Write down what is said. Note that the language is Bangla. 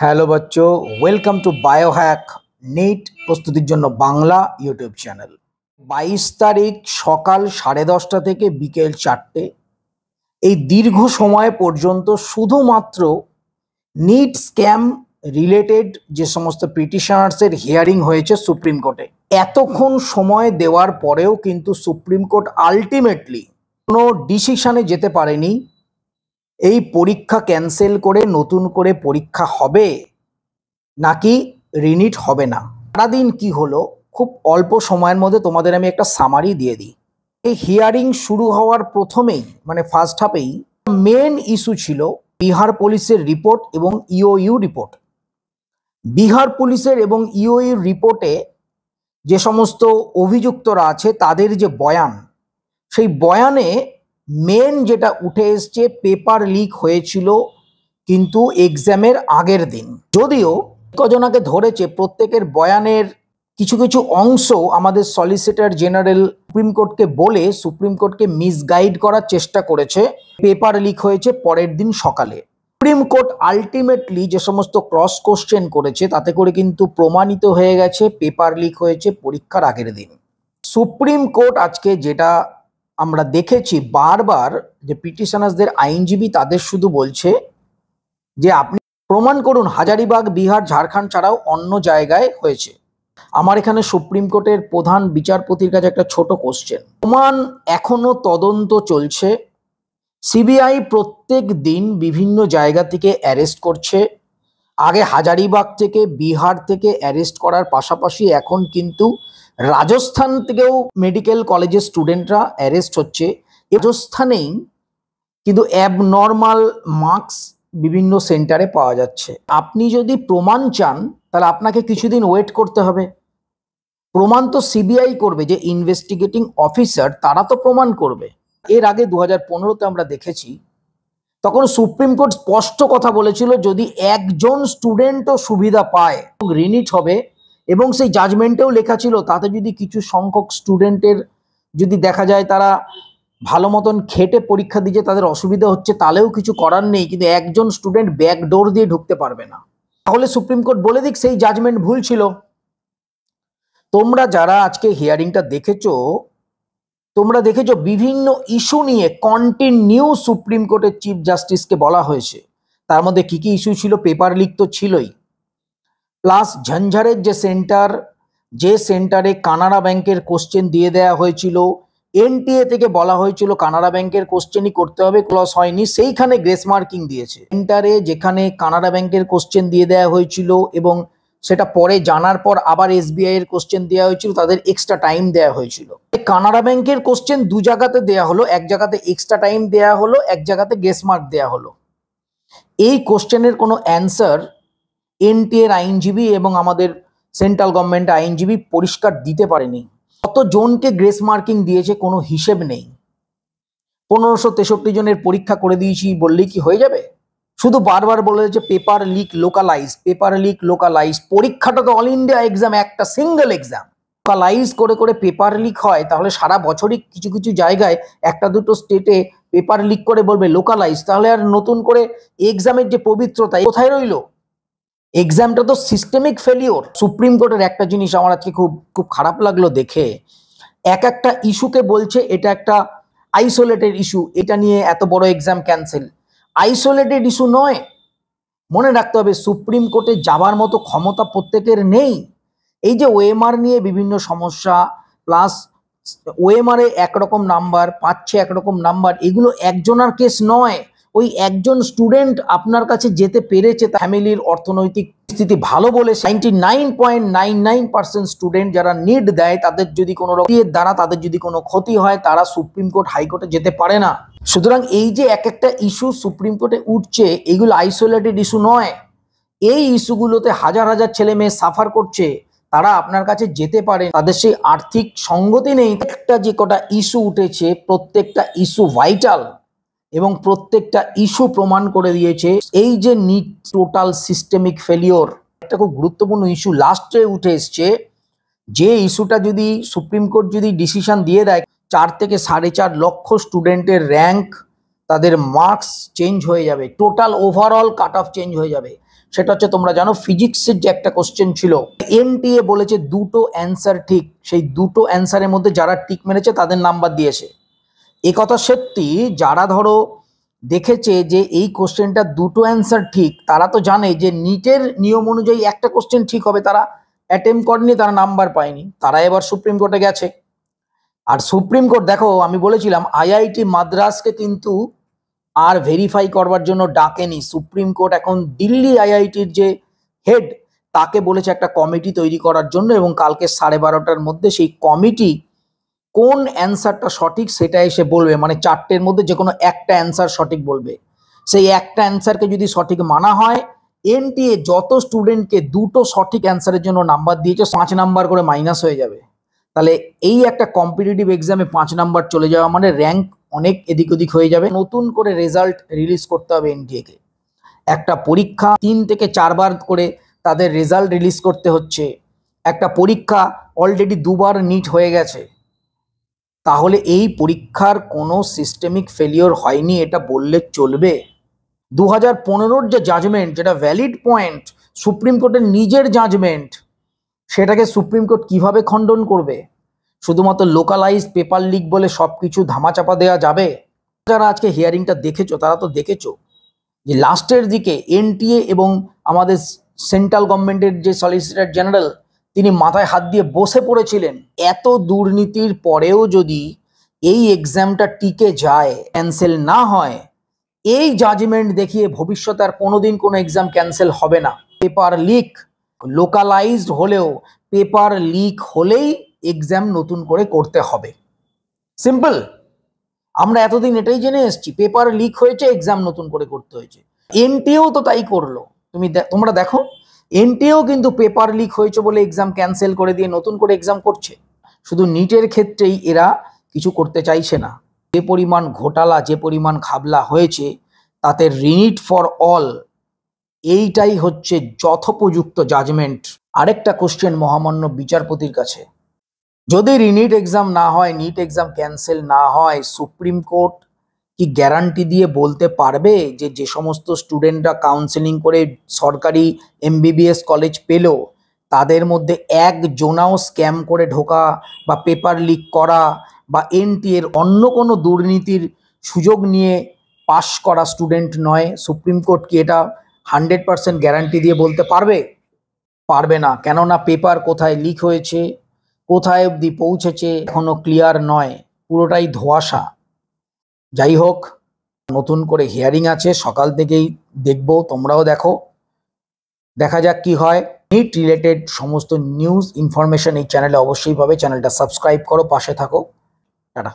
হ্যালো বাচ্চো, ওয়েলকাম টু বায়োহ্যাক নিট প্রস্তুতির জন্য বাংলা ইউটিউব চ্যানেল। 22 তারিখ সকাল 10:30 থেকে বিকেল 4টে, এই দীর্ঘ সময় পর্যন্ত শুধুমাত্র নিট স্ক্যাম রিলেটেড যে সমস্ত পিটিশনার্সের হিয়ারিং হয়েছে সুপ্রিম কোর্টে। এতক্ষণ সময় দেওয়ার পরেও কিন্তু সুপ্রিম কোর্ট আলটিমেটলি কোনো ডিসিশনে যেতে পারেনি এই পরীক্ষা ক্যান্সেল করে নতুন করে পরীক্ষা হবে নাকি রিনিট হবে না। সারাদিন কি হলো, খুব অল্প সময়ের মধ্যে তোমাদের আমি একটা সামারি দিয়ে দিই। এই হিয়ারিং শুরু হওয়ার প্রথমেই মানে ফার্স্ট হাফেই মেন ইস্যু ছিল বিহার পুলিশের রিপোর্ট এবং ইওইউ রিপোর্ট। বিহার পুলিশের এবং ইওইউ রিপোর্টে যে সমস্ত অভিযুক্তরা আছে তাদের যে বয়ান, সেই বয়ানে মেন যেটা উঠে এসছে পেপার লিক হয়েছিল কিন্তু এক্সামের আগের দিন। যদিও কজনাকে ধরেছে প্রত্যেকের বয়ানের কিছু কিছু অংশ আমাদের সলিসিটর জেনারেল সুপ্রিম কোর্টকে বলে সুপ্রিম কোর্টকে মিসগাইড করার চেষ্টা করেছে। পেপার লিক হয়েছে পরের দিন সকালে। সুপ্রিম কোর্ট আলটিমেটলি যে সমস্ত ক্রস কোশ্চেন করেছে তাতে করে কিন্তু প্রমাণিত হয়ে গেছে পেপার লিক হয়েছে পরীক্ষার আগের দিন। সুপ্রিম কোর্ট আজকে যেটা আমরা দেখেছি বারবার যে পিটিশনার্সদের আইনজীবী তাদের শুধু বলছে যে আপনি প্রমাণ করুন হাজারিবাগ, বিহার, ঝাড়খণ্ড ছাড়াও অন্য জায়গায় হয়েছে। আমার এখানে সুপ্রিম কোর্টের প্রধান বিচারপতির কাছে একটা ছোট কোশ্চেন। প্রমাণ এখনো তদন্ত চলছে। সিবিআই প্রত্যেক দিন বিভিন্ন জায়গা থেকে অ্যারেস্ট করছে। আগে হাজারিবাগ থেকে, বিহার থেকে অ্যারেস্ট করার পাশাপাশি এখন কিন্তু রাজস্থান থেকেও মেডিকেল কলেজের স্টুডেন্টরা অ্যারেস্ট হচ্ছে। রাজস্থানেই কিন্তু অ্যাবনর্মাল মার্কস বিভিন্ন সেন্টারে পাওয়া যাচ্ছে। আপনি যদি প্রমাণ চান তাহলে আপনাকে কিছুদিন ওয়েট করতে হবে। প্রমাণ তো সিবিআই করবে, যে ইনভেস্টিগেটিং অফিসার তারা তো প্রমাণ করবে। এর আগে 2015-তে আমরা দেখেছি, তখন সুপ্রিম কোর্ট স্পষ্ট কথা বলেছিল যদি একজন স্টুডেন্টও সুবিধা পায় রিনিট হবে, এবং সেই জাজমেন্টেও লেখা ছিল তাতে যদি কিছু সংখ্যক স্টুডেন্টের যদি দেখা যায় তারা ভালো মতন খেটে পরীক্ষা দিচ্ছে তাদের অসুবিধা হচ্ছে তাহলেও কিছু করার নেই, কিন্তু একজন স্টুডেন্ট ব্যাকডোর দিয়ে ঢুকতে পারবে না। তাহলে সুপ্রিম কোর্ট বলে দিক সেই জাজমেন্ট ভুল ছিল। তোমরা যারা আজকে হিয়ারিংটা দেখেছো, তোমরা দেখেছো বিভিন্ন ইস্যু নিয়ে কন্টিনিউ সুপ্রিম কোর্টের চিফ জাস্টিসকে বলা হয়েছে। তার মধ্যে কি কি ইস্যু ছিল? পেপার লিক তো ছিলই, প্লাস ঝঞ্ঝারের যে সেন্টারে কানাড়া ব্যাংকের কোশ্চেন দিয়ে দেওয়া হয়েছিল, এনটিএ থেকে বলা হয়েছিল কানাড়া ব্যাংকের কোশ্চেনই করতে হবে, ক্লস হয়নি, সেইখানে গ্রেস মার্কিং দিয়েছে। সেন্টারে যেখানে কানাড়া ব্যাংকের কোশ্চেন দিয়ে দেওয়া হয়েছিল এবং সেটা পরে জানার পর আবার এসবিআই এর কোশ্চেন দেওয়া হয়েছিল, তাদের এক্সট্রা টাইম দেওয়া হয়েছিল। কানাড়া ব্যাংকের কোশ্চেন দু জায়গাতে দেওয়া হলো, এক জায়গাতে এক্সট্রা টাইম দেওয়া হলো, এক জায়গাতে গ্রেস মার্ক দেওয়া হলো। এই কোশ্চেনের কোনো অ্যান্সার এনটিএ এর আইনজীবী এবং আমাদের সেন্ট্রাল গভর্নমেন্ট আইনজীবী পরিষ্কার দিতে পারেনি। কত জনকে গ্রেস মার্কিং দিয়েছে কোনো হিসেব নেই। 1563 জনের পরীক্ষা করে দিয়েছি বললেই কি হয়ে যাবে? শুধু বারবার বলে যে paper leak localise, paper leak localise. পরীক্ষাটা তো অল ইন্ডিয়া এক্সাম, একটা সিঙ্গেল এক্সাম। লোকালাইজ করে করে পেপার লিক হয়, তাহলে সারা বছরই কিছু কিছু জায়গায় একটা দুটো স্টেটে পেপার লিক করে বলবে লোকালাইজ, তাহলে আর নতুন করে এক্সামের যে পবিত্রতা কোথায় রইল? এক্সামটা তো সিস্টেমিক ফেলিওর। সুপ্রিম কোর্টের একটা জিনিস আমার আজকে খুব খুব খারাপ লাগলো দেখে, একটা ইস্যুকে বলছে এটা একটা আইসোলেটেড ইস্যু, এটা নিয়ে এত বড় এক্সাম ক্যান্সেল। আইসোলেটেড ইস্যু নয়, মনে রাখতে হবে সুপ্রিম কোর্টে যাবার মতো ক্ষমতা প্রত্যেকের নেই। এই যে ওএমআর নিয়ে বিভিন্ন সমস্যা, প্লাস ওএমআর এ একরকম নাম্বার পাচ্ছে, একরকম নাম্বার, এগুলো একজনের কেস নয়। ওই একজন স্টুডেন্ট আপনার কাছে যেতে পেরেছে, ফ্যামিলির অর্থনৈতিক স্থিতি ভালো বলে 99.99% স্টুডেন্ট যারা নিট দেয় তাদের যদি কোনো দ্বারা তাদের যদি কোনো ক্ষতি হয় তারা সুপ্রিম কোর্ট হাইকোর্টে যেতে পারে না। সুতরাং এই যে একটা ইস্যু সুপ্রিম কোর্টে উঠছে, এগুলো আইসোলেটেড ইস্যু নয়। এই ইস্যুগুলোতে হাজার হাজার ছেলে মেয়ে সাফার করছে, তারা আপনার কাছে যেতে পারে, তাদের সেই আর্থিক সঙ্গতি নেই। একটা যে কটা ইস্যু উঠেছে প্রত্যেকটা ইস্যু ভাইটাল এবং প্রত্যেকটা ইস্যু প্রমাণ করে দিয়েছে এই যে নিট টোটাল সিস্টেমিক ফেলিওর। একটা খুব গুরুত্বপূর্ণ ইস্যু লাস্টে উঠে এসছে, যে ইস্যুটা যদি সুপ্রিম কোর্ট যদি ডিসিশন দিয়ে দেয় 4 থেকে 4.5 লক্ষ স্টুডেন্টের র্যাঙ্ক, তাদের মার্কস চেঞ্জ হয়ে যাবে, total overall cut off change হয়ে যাবে। সেটা হচ্ছে তোমরা জানো ফিজিক্সের যে একটা কোশ্চেন ছিল, এনটিএ বলেছে দুটো অ্যান্সার ঠিক, সেই দুটো অ্যান্সারের মধ্যে যারা টিক মেরেছে তাদের নাম্বার দিয়েছে। এ কথা সত্যি, যারা ধরো দেখেছে যে এই কোশ্চেনটা দুটো অ্যান্সার ঠিক, তারা তো জানে যে নিটের নিয়ম অনুযায়ী একটা কোশ্চেন ঠিক হবে, তারা অ্যাটেম্প করেনি, তারা নাম্বার পায়নি, তারা এবার সুপ্রিম কোর্টে গেছে। আর সুপ্রিম কোর্ট দেখো, আমি বলেছিলাম আইআইটি মাদ্রাসকে কিন্তু আর ভেরিফাই করবার জন্য ডাকেনি সুপ্রিম কোর্ট। এখন দিল্লি আইআইটির যে হেড, তাকে বলেছে একটা কমিটি তৈরি করার জন্য, এবং কালকে 12:30টার মধ্যে সেই কমিটি কোন অ্যান্সারটা সঠিক সেটা এসে বলবে, মানে 4টের মধ্যে যে কোনো একটা অ্যান্সার সঠিক বলবে। সেই একটা অ্যান্সারকে যদি সঠিক মানা হয়, এনটিএ যত স্টুডেন্টকে দুটো সঠিক অ্যান্সারের জন্য নাম্বার দিয়েছে 5 নাম্বার করে মাইনাস হয়ে যাবে। তাহলে এই একটা কম্পিটিটিভ এক্সামে 5 নাম্বার চলে যাওয়া মানে র্যাঙ্ক অনেক এদিক ওদিক হয়ে যাবে। নতুন করে রেজাল্ট রিলিজ করতে হবে এনটিএকে। একটা পরীক্ষা 3 থেকে 4 বার করে তাদের রেজাল্ট রিলিজ করতে হচ্ছে। একটা পরীক্ষা অলরেডি 2বার নিট হয়ে গেছে, তাহলে এই পরীক্ষার কোনো সিস্টেমিক ফেলিওর হয়নি এটা বললে চলবে? 2015-র যে জাজমেন্ট, যেটা ভ্যালিড পয়েন্ট, সুপ্রিম কোর্টের নিজের জাজমেন্ট, সেটাকে সুপ্রিম কোর্ট কিভাবে খণ্ডন করবে? শুধুমাত্র লোকালাইজ পেপার লিক বলে সব কিছু ধামাচাপা দেওয়া যাবে? যারা আজকে হিয়ারিংটা দেখেছো তারা তো দেখেছো যে লাস্টের দিকে এনটিএ এবং আমাদের সেন্ট্রাল গভর্নমেন্টের যে সলিসিটর জেনারেল, তিনি মাথায় হাত দিয়ে বসে পড়েছিলেন। এত দুর্নীতির পরেও যদি এই এক্সামটা টিকে যায়, ক্যান্সেল না হয়, এই জাজমেন্ট দেখিয়ে ভবিষ্যতে আর কোনোদিন কোনো এক্সাম ক্যান্সেল হবে না। পেপার লিক লোকালাইজড হলেও পেপার লিক হলেই এক্সাম নতুন করে করতে হবে, সিম্পল। আমরা এতদিন এটাই জেনে এসেছি, পেপার লিক হয়েছে এক্সাম নতুন করে করতে হয়েছে। এনটিএও তো তাই করলো। তোমরা দেখো, এনটিএও কিন্তু পেপার লিক হয়েছে বলে এক্সাম ক্যান্সেল করে দিয়ে নতুন করে এক্সাম করছে। শুধু নিটের ক্ষেত্রেই এরা কিছু করতে চাইছে না। যে পরিমাণ ঘোটালা, যে পরিমাণ ঘাবলা হয়েছে, তাতে রিনিট ফর অল এইটাই হচ্ছে যথোপযুক্ত জাজমেন্ট। আরেকটা কোশ্চেন মহামান্য বিচারপতির কাছে, যদি রিনিট এক্সাম না হয়, নিট এক্সাম ক্যান্সেল না হয়, সুপ্রিম কোর্ট কি গ্যারান্টি দিয়ে বলতে পারবে যে যে সমস্ত স্টুডেন্টরা কাউন্সেলিং করে সরকারি এমবিবিএস কলেজ পেল, তাদের মধ্যে একজনাও স্ক্যাম করে ঢোকা বা পেপার লিক করা বা এনটিএর অন্য কোনো দুর্নীতির সুযোগ নিয়ে পাশ করা স্টুডেন্ট নয়? সুপ্রিম কোর্ট কি এটা 100% গ্যারান্টি দিয়ে বলতে পারবে? পারবে না। কেননা পেপার কোথায় লিক হয়েছে, কোথায় অবধি পৌঁছেছে এখনো ক্লিয়ার নয়, পুরোটাই ধোঁয়াশা। যাই হোক, নতুন করে হিয়ারিং আছে, সকাল থেকেই দেখবো, তোমরাও দেখো, দেখা যাক কি হয়। নিট রিলেটেড সমস্ত নিউজ ইনফরমেশন এই চ্যানেলে অবশ্যই পাবে। চ্যানেলটা সাবস্ক্রাইব করো, পাশে থাকো। টাটা।